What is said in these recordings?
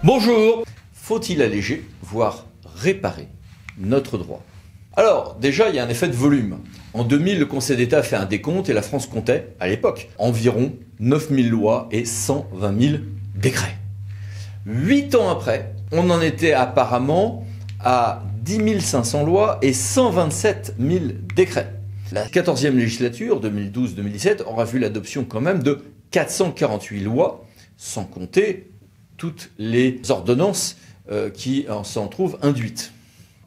Bonjour. Faut-il alléger, voire réparer notre droit? Alors, déjà, il y a un effet de volume. En 2000, le Conseil d'État a fait un décompte et la France comptait, à l'époque, environ 9000 lois et 120 000 décrets. 8 ans après, on en était apparemment à 10 500 lois et 127 000 décrets. La 14e législature, 2012-2017, aura vu l'adoption quand même de 448 lois, sans compter toutes les ordonnances qui s'en trouvent induites.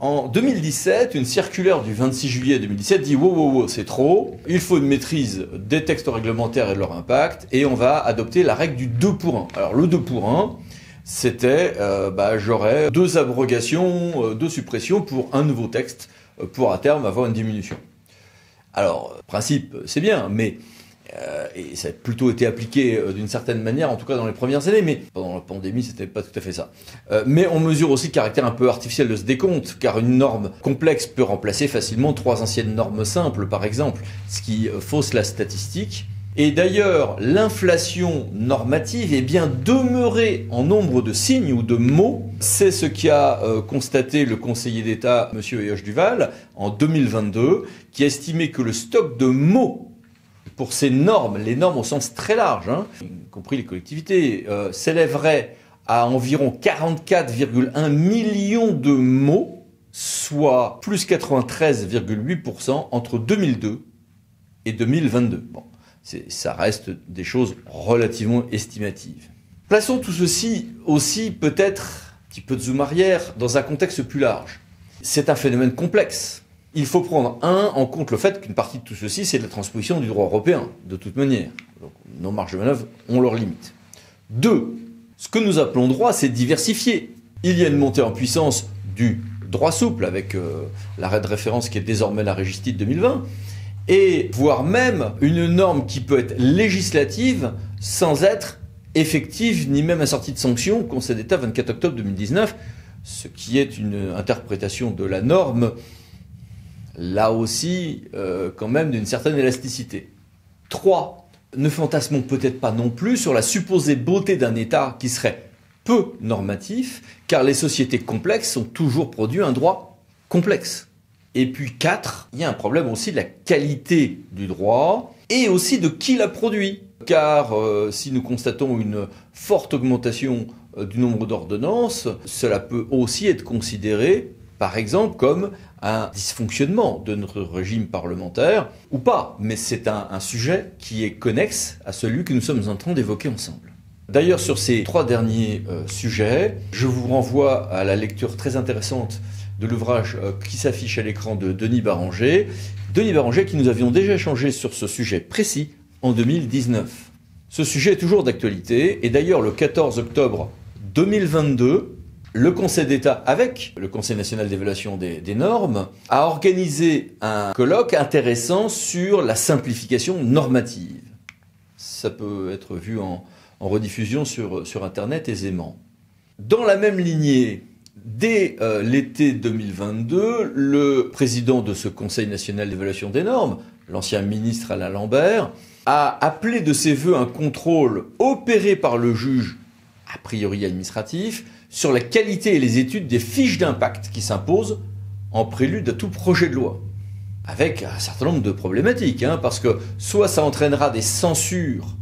En 2017, une circulaire du 26 juillet 2017 dit « Wow, c'est trop, il faut une maîtrise des textes réglementaires et de leur impact, et on va adopter la règle du 2 pour 1 ». Alors le 2 pour 1, c'était j'aurais 2 abrogations, 2 suppressions pour un nouveau texte, pour à terme avoir une diminution. Alors, principe, c'est bien, mais et ça a plutôt été appliqué d'une certaine manière, en tout cas dans les premières années, mais pendant la pandémie, c'était pas tout à fait ça. Mais on mesure aussi le caractère un peu artificiel de ce décompte, car une norme complexe peut remplacer facilement 3 anciennes normes simples, par exemple, ce qui fausse la statistique. Et d'ailleurs, l'inflation normative est bien demeurée en nombre de signes ou de mots. C'est ce qu'a constaté le conseiller d'État, M. Yosh Duval, en 2022, qui a estimé que le stock de mots pour ces normes, les normes au sens très large, y compris les collectivités, s'élèverait à environ 44,1 millions de mots, soit plus 93,8% entre 2002 et 2022. Bon, ça reste des choses relativement estimatives. Plaçons tout ceci aussi peut-être, un petit peu de zoom arrière, dans un contexte plus large. C'est un phénomène complexe. Il faut prendre en compte le fait qu'une partie de tout ceci, c'est de la transposition du droit européen, de toute manière. Donc, nos marges de manœuvre ont leurs limites. 2. Ce que nous appelons droit, c'est diversifié. Il y a une montée en puissance du droit souple, avec l'arrêt de référence qui est désormais la Régistite 2020, et voire même une norme qui peut être législative sans être effective, ni même assortie de sanctions, Conseil d'État 24 octobre 2019, ce qui est une interprétation de la norme là aussi, quand même, d'une certaine élasticité. 3. Ne fantasmons peut-être pas non plus sur la supposée beauté d'un État qui serait peu normatif, car les sociétés complexes ont toujours produit un droit complexe. Et puis 4, il y a un problème aussi de la qualité du droit et aussi de qui l'a produit. Car si nous constatons une forte augmentation du nombre d'ordonnances, cela peut aussi être considéré par exemple comme un dysfonctionnement de notre régime parlementaire, ou pas, mais c'est un sujet qui est connexe à celui que nous sommes en train d'évoquer ensemble. D'ailleurs, sur ces 3 derniers sujets, je vous renvoie à la lecture très intéressante de l'ouvrage qui s'affiche à l'écran de Denis Barranger. Denis Barranger qui nous avions déjà échangé sur ce sujet précis en 2019. Ce sujet est toujours d'actualité, et d'ailleurs le 14 octobre 2022, le Conseil d'État, avec le Conseil national d'évaluation des normes, a organisé un colloque intéressant sur la simplification normative. Ça peut être vu en rediffusion sur Internet aisément. Dans la même lignée, dès l'été 2022, le président de ce Conseil national d'évaluation des normes, l'ancien ministre Alain Lambert, a appelé de ses voeux un contrôle opéré par le juge, a priori administratif, sur la qualité et les études des fiches d'impact qui s'imposent en prélude à tout projet de loi. Avec un certain nombre de problématiques, parce que soit ça entraînera des censures,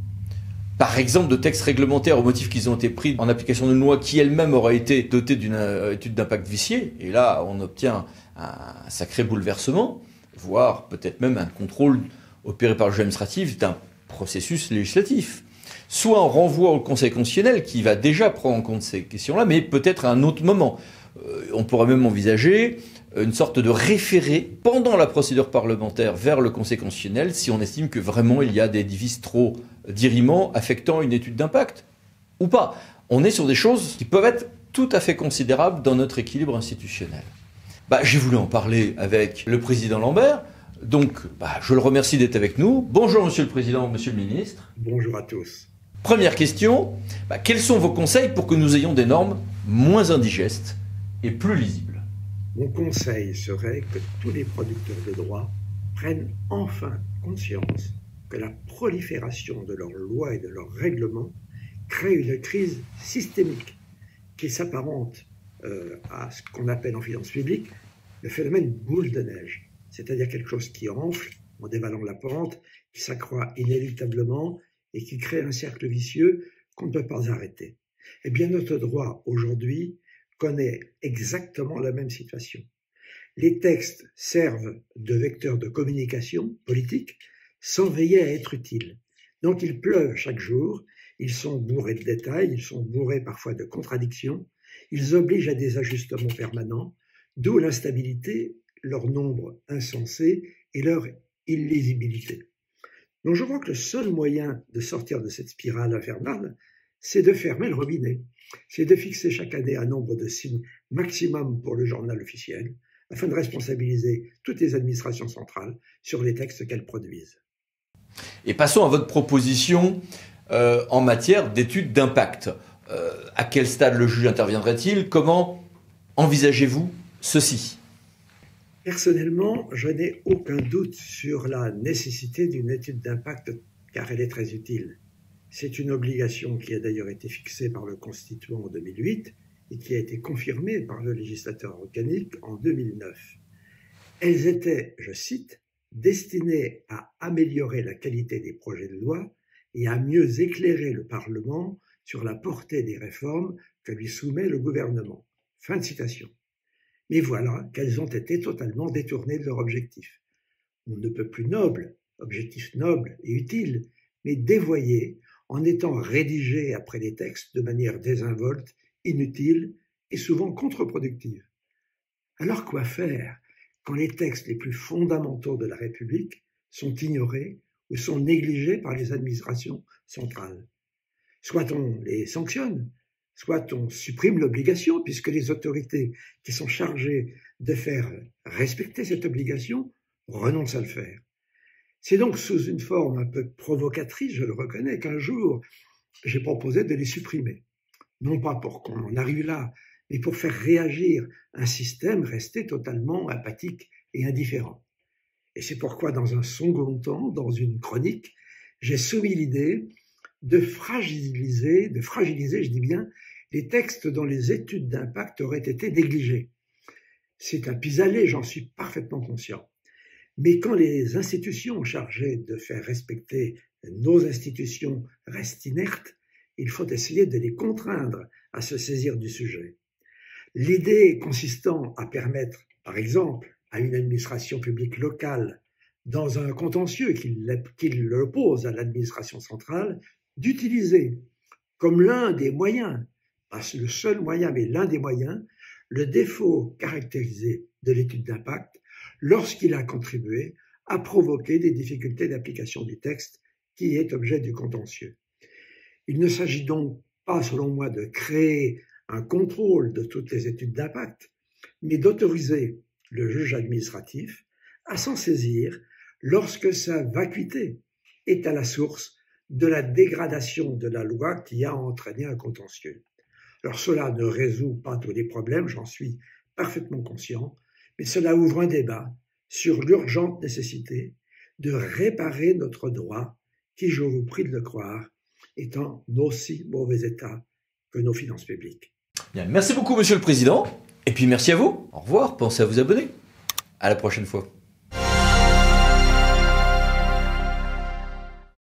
par exemple de textes réglementaires au motif qu'ils ont été pris en application d'une loi qui elle-même aurait été dotée d'une étude d'impact viciée, et là on obtient un sacré bouleversement, voire peut-être même un contrôle opéré par le juge administratif d'un processus législatif. Soit on renvoie au Conseil constitutionnel qui va déjà prendre en compte ces questions-là, mais peut-être à un autre moment. On pourrait même envisager une sorte de référé pendant la procédure parlementaire vers le Conseil constitutionnel si on estime que vraiment il y a des divises trop dirimants affectant une étude d'impact. Ou pas. On est sur des choses qui peuvent être tout à fait considérables dans notre équilibre institutionnel. J'ai voulu en parler avec le président Lambert. Donc, je le remercie d'être avec nous. Bonjour Monsieur le Président, Monsieur le Ministre. Bonjour à tous. Première question, quels sont vos conseils pour que nous ayons des normes moins indigestes et plus lisibles? Mon conseil serait que tous les producteurs de droit prennent enfin conscience que la prolifération de leurs lois et de leurs règlements crée une crise systémique qui s'apparente à ce qu'on appelle en finance publique le phénomène boule de neige, c'est-à-dire quelque chose qui enfle en dévalant la pente, qui s'accroît inéluctablement et qui crée un cercle vicieux qu'on ne peut pas arrêter. Eh bien, notre droit aujourd'hui connaît exactement la même situation. Les textes servent de vecteurs de communication politique sans veiller à être utiles. Donc ils pleuvent chaque jour, ils sont bourrés de détails, ils sont bourrés parfois de contradictions, ils obligent à des ajustements permanents, d'où l'instabilité, leur nombre insensé et leur illisibilité. Donc je crois que le seul moyen de sortir de cette spirale infernale, c'est de fermer le robinet, c'est de fixer chaque année un nombre de signes maximum pour le journal officiel, afin de responsabiliser toutes les administrations centrales sur les textes qu'elles produisent. Et passons à votre proposition en matière d'études d'impact. À quel stade le juge interviendrait-il? Comment envisagez-vous ceci? Personnellement, je n'ai aucun doute sur la nécessité d'une étude d'impact car elle est très utile. C'est une obligation qui a d'ailleurs été fixée par le Constituant en 2008 et qui a été confirmée par le législateur organique en 2009. Elles étaient, je cite, destinées à améliorer la qualité des projets de loi et à mieux éclairer le Parlement sur la portée des réformes que lui soumet le gouvernement. Fin de citation. Mais voilà qu'elles ont été totalement détournées de leur objectif. On ne peut plus noble, objectif noble et utile, mais dévoyé en étant rédigé après les textes de manière désinvolte, inutile et souvent contre-productive. Alors quoi faire quand les textes les plus fondamentaux de la République sont ignorés ou sont négligés par les administrations centrales? Soit on les sanctionne, soit on supprime l'obligation, puisque les autorités qui sont chargées de faire respecter cette obligation renoncent à le faire. C'est donc sous une forme un peu provocatrice, je le reconnais, qu'un jour j'ai proposé de les supprimer. Non pas pour qu'on en arrive là, mais pour faire réagir un système resté totalement apathique et indifférent. Et c'est pourquoi, dans un second temps, dans une chronique, j'ai soumis l'idée de fragiliser, je dis bien, les textes dont les études d'impact auraient été négligées. C'est un pis-aller, j'en suis parfaitement conscient. Mais quand les institutions chargées de faire respecter nos institutions restent inertes, il faut essayer de les contraindre à se saisir du sujet. L'idée consistant à permettre, par exemple, à une administration publique locale, dans un contentieux qui l'oppose à l'administration centrale, d'utiliser comme l'un des moyens, pas le seul moyen, mais l'un des moyens, le défaut caractérisé de l'étude d'impact lorsqu'il a contribué à provoquer des difficultés d'application du texte qui est objet du contentieux. Il ne s'agit donc pas, selon moi, de créer un contrôle de toutes les études d'impact, mais d'autoriser le juge administratif à s'en saisir lorsque sa vacuité est à la source de la dégradation de la loi qui a entraîné un contentieux. Alors cela ne résout pas tous les problèmes, j'en suis parfaitement conscient, mais cela ouvre un débat sur l'urgente nécessité de réparer notre droit qui, je vous prie de le croire, est en aussi mauvais état que nos finances publiques. Bien, merci beaucoup, Monsieur le Président. Et puis merci à vous. Au revoir. Pensez à vous abonner. À la prochaine fois.